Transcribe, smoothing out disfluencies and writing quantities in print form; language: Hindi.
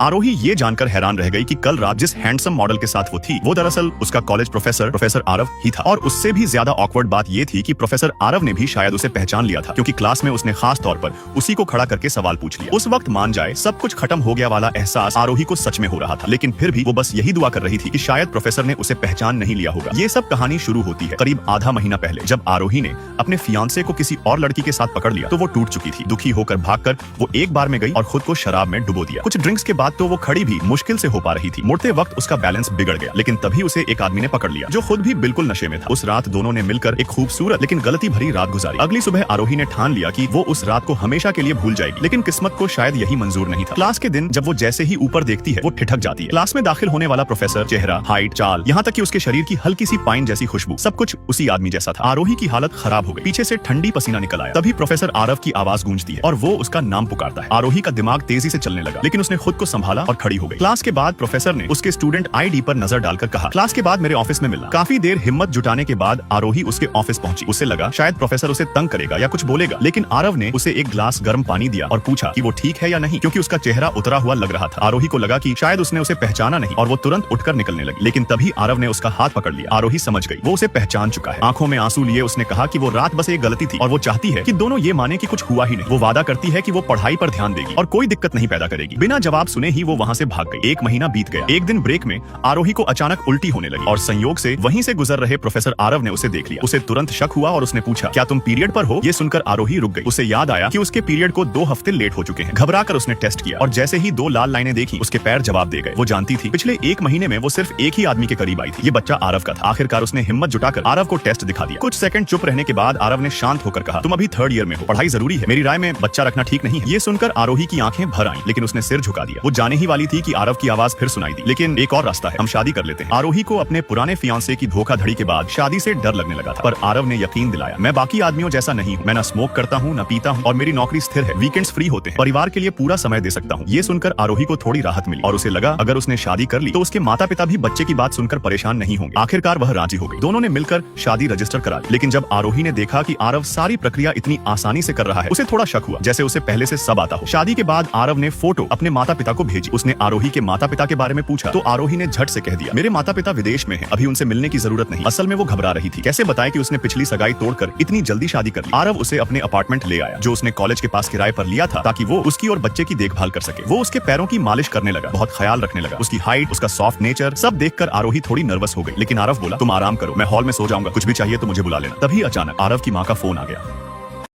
आरोही ये जानकर हैरान रह गई कि कल रात जिस हैंडसम मॉडल के साथ वो थी वो दरअसल उसका कॉलेज प्रोफेसर आरव ही था। और उससे भी ज्यादा ऑकवर्ड बात ये थी कि प्रोफेसर आरव ने भी शायद उसे पहचान लिया था, क्योंकि क्लास में उसने खास तौर पर उसी को खड़ा करके सवाल पूछ लिया। उस वक्त मान जाए सब कुछ खत्म हो गया वाला एहसास आरोही को सच में हो रहा था, लेकिन फिर भी वो बस यही दुआ कर रही थी कि शायद प्रोफेसर ने उसे पहचान नहीं लिया होगा। ये सब कहानी शुरू होती है करीब आधा महीना पहले, जब आरोही ने अपने फियांसे को किसी और लड़की के साथ पकड़ लिया तो वो टूट चुकी थी। दुखी होकर भागकर वो एक बार में गई और खुद को शराब में डुबो दिया। कुछ ड्रिंक्स के बाद तो वो खड़ी भी मुश्किल से हो पा रही थी। मुड़ते वक्त उसका बैलेंस बिगड़ गया, लेकिन तभी उसे एक आदमी ने पकड़ लिया जो खुद भी बिल्कुल नशे में था। उस रात दोनों ने मिलकर एक खूबसूरत लेकिन गलती भरी रात गुजारी। अगली सुबह आरोही ने ठान लिया कि वो उस रात को हमेशा के लिए भूल जाएगी, लेकिन किस्मत को शायद यही मंजूर नहीं था। क्लास के दिन जब वो जैसे ही ऊपर देखती है वो ठिठक जाती है। क्लास में दाखिल होने वाला प्रोफेसर, चेहरा, हाइट, चाल, यहाँ तक कि उसके शरीर की हल्की सी पाइन जैसी खुशबू, सब कुछ उसी आदमी जैसा था। आरोही की हालत खराब हो गई। पीछे से ठंडी पसीना निकल आया। तभी प्रोफेसर आरव की आवाज गूंजती है और वो उसका नाम पुकारता है। आरोही का दिमाग तेजी से चलने लगा, लेकिन उसने खुद को संभाला और खड़ी हो गई। क्लास के बाद प्रोफेसर ने उसके स्टूडेंट आईडी पर नजर डालकर कहा, क्लास के बाद मेरे ऑफिस में मिलना। काफी देर हिम्मत जुटाने के बाद आरोही उसके ऑफिस पहुंची। उसे लगा शायद प्रोफेसर उसे तंग करेगा या कुछ बोलेगा, लेकिन आरव ने उसे एक ग्लास गर्म पानी दिया और पूछा कि वो ठीक है या नहीं, क्योंकि उसका चेहरा उतरा हुआ लग रहा था। आरोही को लगा कि शायद उसने उसे पहचाना नहीं और वो तुरंत उठकर निकलने लगी, लेकिन तभी आरव ने उसका हाथ पकड़ लिया। आरोही समझ गई वो उसे पहचान चुका है। आंखों में आंसू लिए उसने कहा कि वो रात बस एक गलती थी और वो चाहती है कि दोनों ये माने कि कुछ हुआ ही नहीं। वो वादा करती है कि वो पढ़ाई पर ध्यान देगी और कोई दिक्कत नहीं पैदा करेगी। बिना जवाब सुने ही वो वहाँ से भाग गई। एक महीना बीत गया। एक दिन ब्रेक में आरोही को अचानक उल्टी होने लगी और संयोग से वहीं से गुजर रहे प्रोफेसर आरव ने उसे देख लिया। उसे तुरंत शक हुआ और उसने पूछा, क्या तुम पीरियड पर हो? ये सुनकर आरोही रुक गई। उसे याद आया कि उसके पीरियड को 2 हफ्ते लेट हो चुके हैं। घबराकर उसने टेस्ट किया और जैसे ही 2 लाल लाइनें देखी उसके पैर जवाब दे गए। वो जानती थी पिछले 1 महीने में वो सिर्फ एक ही आदमी के करीब आई थी। ये बच्चा आरव का था। आखिरकार उसने हिम्मत जुटाकर आरव को टेस्ट दिखा दिया। कुछ सेकंड चुप रहने के बाद आरव ने शांत होकर कहा, तुम अभी 3rd ईयर में हो, पढ़ाई जरूरी है। मेरी राय में बच्चा रखना ठीक नहीं है। ये सुनकर आरोही की आंखें भर आईं, लेकिन उसने सिर झुका दिया। वो जाने ही वाली थी कि आरव की आवाज फिर सुनाई दी, लेकिन एक और रास्ता है, हम शादी कर लेते हैं। आरोही को अपने पुराने फियांसे की धोखाधड़ी के बाद शादी से डर लगने लगा था, पर आरव ने यकीन दिलाया, मैं बाकी आदमियों जैसा नहीं हूँ। मैं न स्मोक करता हूँ, न पीता हूँ और मेरी नौकरी स्थिर है। वीकेंड्स फ्री होते हैं, परिवार के लिए पूरा समय दे सकता हूँ। ये सुनकर आरोही को थोड़ी राहत मिली और उसे लगा अगर उसने शादी कर ली तो उसके माता पिता भी बच्चे की बात सुनकर परेशान नहीं होंगे। आखिरकार वह राजी हो गई। दोनों ने मिलकर शादी रजिस्टर करा ली। लेकिन जब आरोही ने देखा कि आरव सारी प्रक्रिया इतनी आसानी से कर रहा है, उसे थोड़ा शक हुआ, जैसे उसे पहले से सब आता हो। शादी के बाद आरव ने फोटो अपने माता पिता को भेजी। उसने आरोही के माता पिता के बारे में पूछा तो आरोही ने झट से कह दिया, मेरे माता पिता विदेश में हैं, अभी उनसे मिलने की जरूरत नहीं। असल में वो घबरा रही थी, कैसे बताए कि उसने पिछली सगाई तोड़कर इतनी जल्दी शादी कर ली। आरव उसे अपने अपार्टमेंट ले आया जो उसने कॉलेज के पास किराए पर लिया था, ताकि वो उसकी और बच्चे की देखभाल कर सके। वो उसके पैरों की मालिश करने लगा, बहुत ख्याल रखने लगा। उसकी हाइट, उसका सॉफ्ट नेचर सब देखकर आरोही थोड़ी नर्वस हो गई, लेकिन आरव बोला, तुम आराम करो, मैं हॉल में सो जाऊंगा, कुछ भी चाहिए तो मुझे बुला लेना। तभी अचानक आरव की माँ का फोन आ गया।